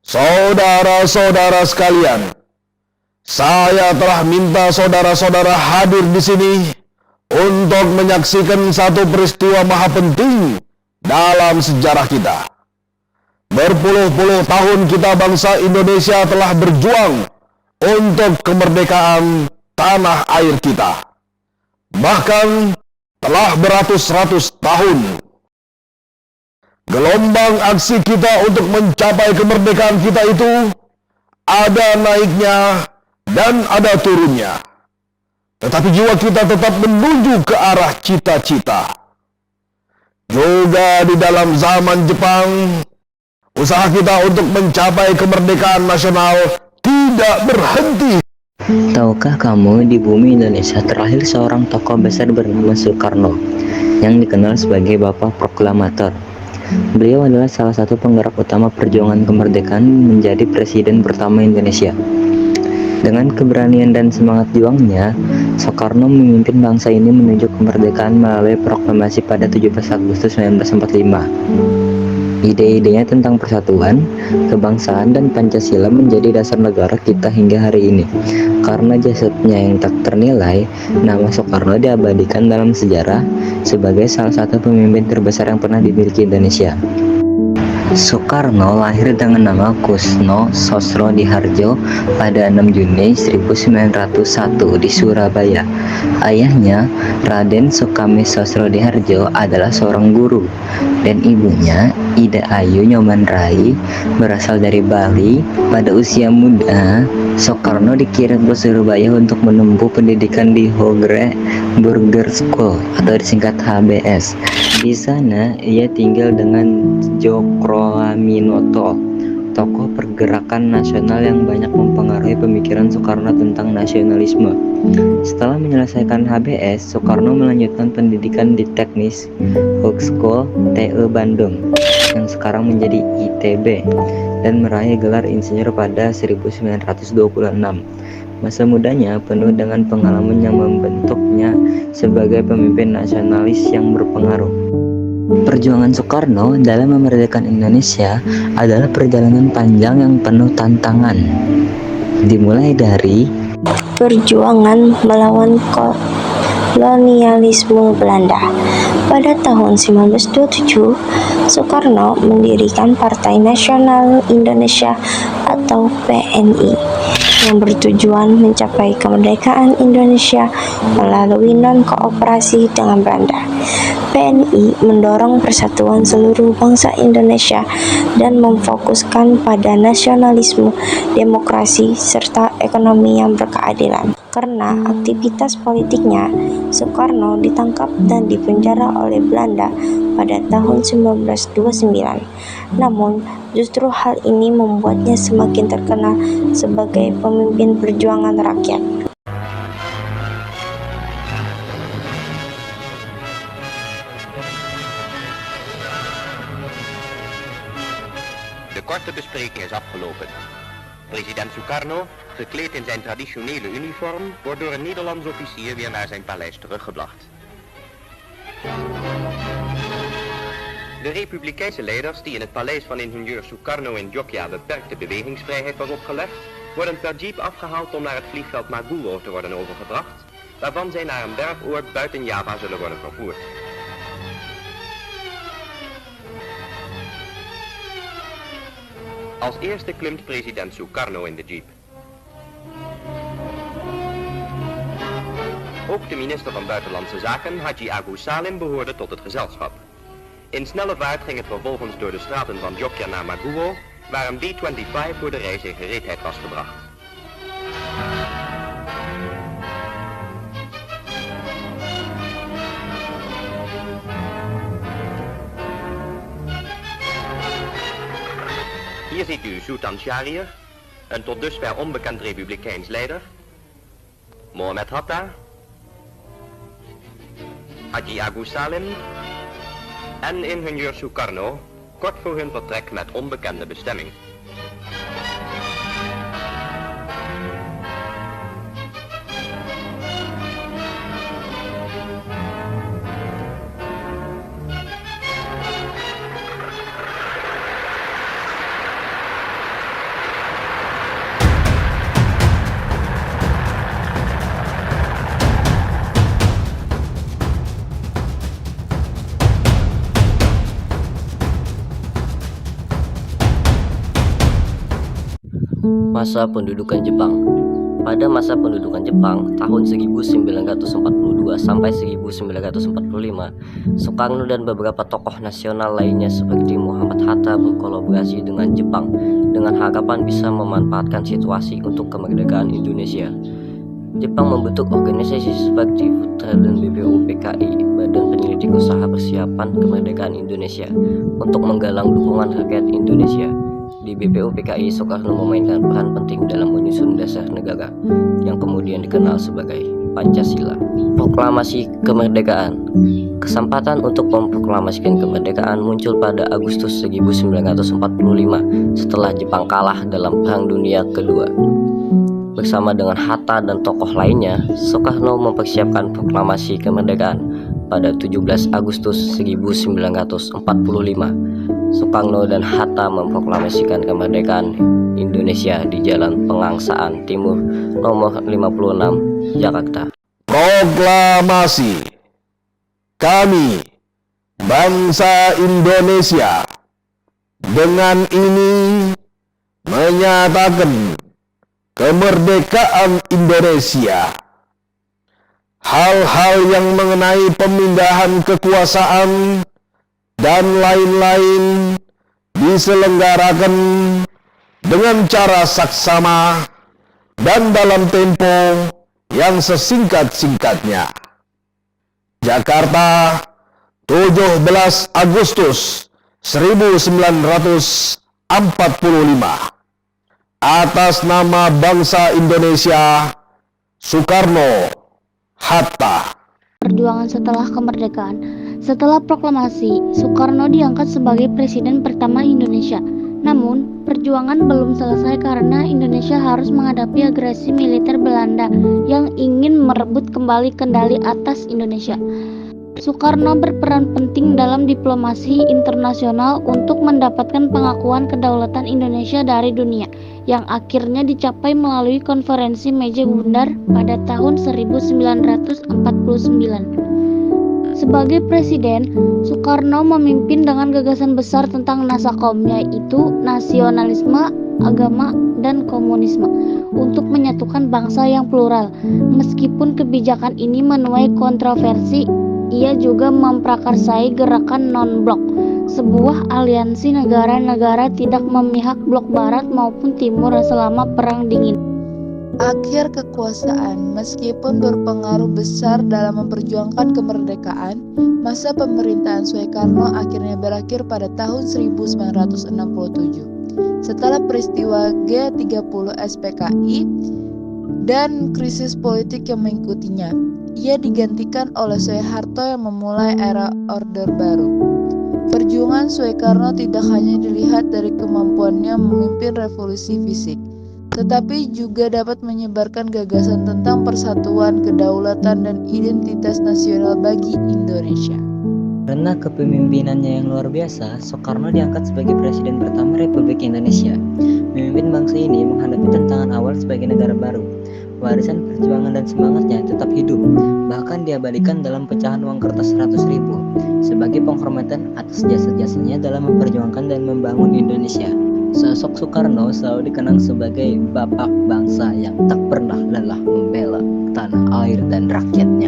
Saudara-saudara sekalian, saya telah minta saudara-saudara hadir di sini untuk menyaksikan satu peristiwa maha penting dalam sejarah kita. Berpuluh-puluh tahun kita bangsa Indonesia telah berjuang untuk kemerdekaan tanah air kita. Bahkan telah beratus-ratus tahun. Gelombang aksi kita untuk mencapai kemerdekaan kita itu ada naiknya dan ada turunnya. Tetapi jiwa kita tetap menuju ke arah cita-cita. Juga di dalam zaman Jepang, usaha kita untuk mencapai kemerdekaan nasional tidak berhenti. Tahukah kamu, di bumi Indonesia terlahir seorang tokoh besar bernama Soekarno yang dikenal sebagai Bapak Proklamator. Beliau adalah salah satu penggerak utama perjuangan kemerdekaan menjadi presiden pertama Indonesia. Dengan keberanian dan semangat juangnya, Soekarno memimpin bangsa ini menuju kemerdekaan melalui proklamasi pada 17 Agustus 1945. Ide-idenya tentang persatuan, kebangsaan, dan Pancasila menjadi dasar negara kita hingga hari ini. Karena jasanya yang tak ternilai, nama Soekarno diabadikan dalam sejarah sebagai salah satu pemimpin terbesar yang pernah dimiliki Indonesia. Soekarno lahir dengan nama Kusno Sosrodihardjo pada 6 Juni 1901 di Surabaya. Ayahnya, Raden Sukami Sosrodihardjo, adalah seorang guru, dan ibunya, Ida Ayu Nyoman Rai, berasal dari Bali. Pada usia muda, Soekarno dikirim ke Surabaya untuk menempuh pendidikan di Hogre Burger School atau disingkat HBS. Di sana ia tinggal dengan Djokroaminoto, tokoh pergerakan nasional yang banyak mempengaruhi pemikiran Soekarno tentang nasionalisme. Setelah menyelesaikan HBS, Soekarno melanjutkan pendidikan di Teknis Hogeschool TE Bandung yang sekarang menjadi ITB dan meraih gelar insinyur pada 1926. Masa mudanya penuh dengan pengalaman yang membentuknya sebagai pemimpin nasionalis yang berpengaruh. Perjuangan Soekarno dalam memerdekakan Indonesia adalah perjalanan panjang yang penuh tantangan. Dimulai dari perjuangan melawan kolonialisme Belanda. Pada tahun 1927, Soekarno mendirikan Partai Nasional Indonesia atau PNI yang bertujuan mencapai kemerdekaan Indonesia melalui non-kooperasi dengan Belanda. PNI mendorong persatuan seluruh bangsa Indonesia dan memfokuskan pada nasionalisme, demokrasi, serta ekonomi yang berkeadilan. Karena aktivitas politiknya, Soekarno ditangkap dan dipenjara oleh Belanda pada tahun 1929. Namun, justru hal ini membuatnya semakin terkenal sebagai pemimpin perjuangan rakyat. De korte bespreking is afgelopen. President Sukarno, gekleed in zijn traditionele uniform, wordt door een Nederlands officier weer naar zijn paleis teruggebracht. De republikeinse leiders die in het paleis van ingenieur Sukarno in Jogja beperkte bewegingsvrijheid was opgelegd, worden per jeep afgehaald om naar het vliegveld Maguro te worden overgebracht, waarvan zij naar een bergoord buiten Java zullen worden vervoerd. Als eerste klimt president Sukarno in de jeep. Ook de minister van Buitenlandse Zaken, Haji Agus Salim, behoorde tot het gezelschap. In snelle vaart ging het vervolgens door de straten van Jogja naar Maguro, waar een B-25 voor de reis in gereedheid was gebracht. Hier ziet u Sultan Shahriar, een tot dusver onbekend republikeins leider, Mohammed Hatta, Haji Agus Salim en ingenieur Sukarno, kort voor hun vertrek met onbekende bestemming. Masa pendudukan Jepang. Pada masa pendudukan Jepang tahun 1942 sampai 1945, Soekarno dan beberapa tokoh nasional lainnya seperti Muhammad Hatta berkolaborasi dengan Jepang dengan harapan bisa memanfaatkan situasi untuk kemerdekaan Indonesia. Jepang membentuk organisasi seperti Putra dan BPUPKI, Badan Penyelidik Usaha Persiapan Kemerdekaan Indonesia, untuk menggalang dukungan rakyat Indonesia. Di BPUPKI, Soekarno memainkan peran penting dalam menyusun dasar negara, yang kemudian dikenal sebagai Pancasila. Proklamasi Kemerdekaan. Kesempatan untuk memproklamasikan kemerdekaan muncul pada Agustus 1945 setelah Jepang kalah dalam Perang Dunia Kedua. Bersama dengan Hatta dan tokoh lainnya, Soekarno mempersiapkan proklamasi kemerdekaan pada 17 Agustus 1945. Soekarno dan Hatta memproklamasikan kemerdekaan Indonesia di Jalan Pengangsaan Timur nomor 56, Jakarta. Proklamasi. Kami, bangsa Indonesia, dengan ini menyatakan kemerdekaan Indonesia. Hal-hal yang mengenai pemindahan kekuasaan dan lain-lain diselenggarakan dengan cara saksama dan dalam tempo yang sesingkat-singkatnya. Jakarta, 17 Agustus 1945. Atas nama bangsa Indonesia, Soekarno, Hatta. Perjuangan setelah kemerdekaan. Setelah proklamasi, Soekarno diangkat sebagai presiden pertama Indonesia. Namun, perjuangan belum selesai karena Indonesia harus menghadapi agresi militer Belanda yang ingin merebut kembali kendali atas Indonesia. Soekarno berperan penting dalam diplomasi internasional untuk mendapatkan pengakuan kedaulatan Indonesia dari dunia, yang akhirnya dicapai melalui konferensi meja bundar pada tahun 1949. Sebagai presiden, Soekarno memimpin dengan gagasan besar tentang Nasakom, yaitu nasionalisme, agama, dan komunisme, untuk menyatukan bangsa yang plural. Meskipun kebijakan ini menuai kontroversi, ia juga memprakarsai gerakan non-blok, sebuah aliansi negara-negara tidak memihak blok barat maupun timur selama Perang Dingin. Akhir kekuasaan. Meskipun berpengaruh besar dalam memperjuangkan kemerdekaan, masa pemerintahan Soekarno akhirnya berakhir pada tahun 1967. Setelah peristiwa G30 SPKI dan krisis politik yang mengikutinya, ia digantikan oleh Soeharto yang memulai era Orde Baru. Perjuangan Soekarno tidak hanya dilihat dari kemampuannya memimpin revolusi fisik, tetapi juga dapat menyebarkan gagasan tentang persatuan, kedaulatan, dan identitas nasional bagi Indonesia. Karena kepemimpinannya yang luar biasa, Soekarno diangkat sebagai Presiden pertama Republik Indonesia. Memimpin bangsa ini menghadapi tantangan awal sebagai negara baru. Warisan perjuangan dan semangatnya tetap hidup, bahkan diabadikan dalam pecahan uang kertas 100.000 sebagai penghormatan atas jasa-jasanya dalam memperjuangkan dan membangun Indonesia. Sosok Soekarno selalu dikenang sebagai bapak bangsa yang tak pernah lelah membela tanah air dan rakyatnya.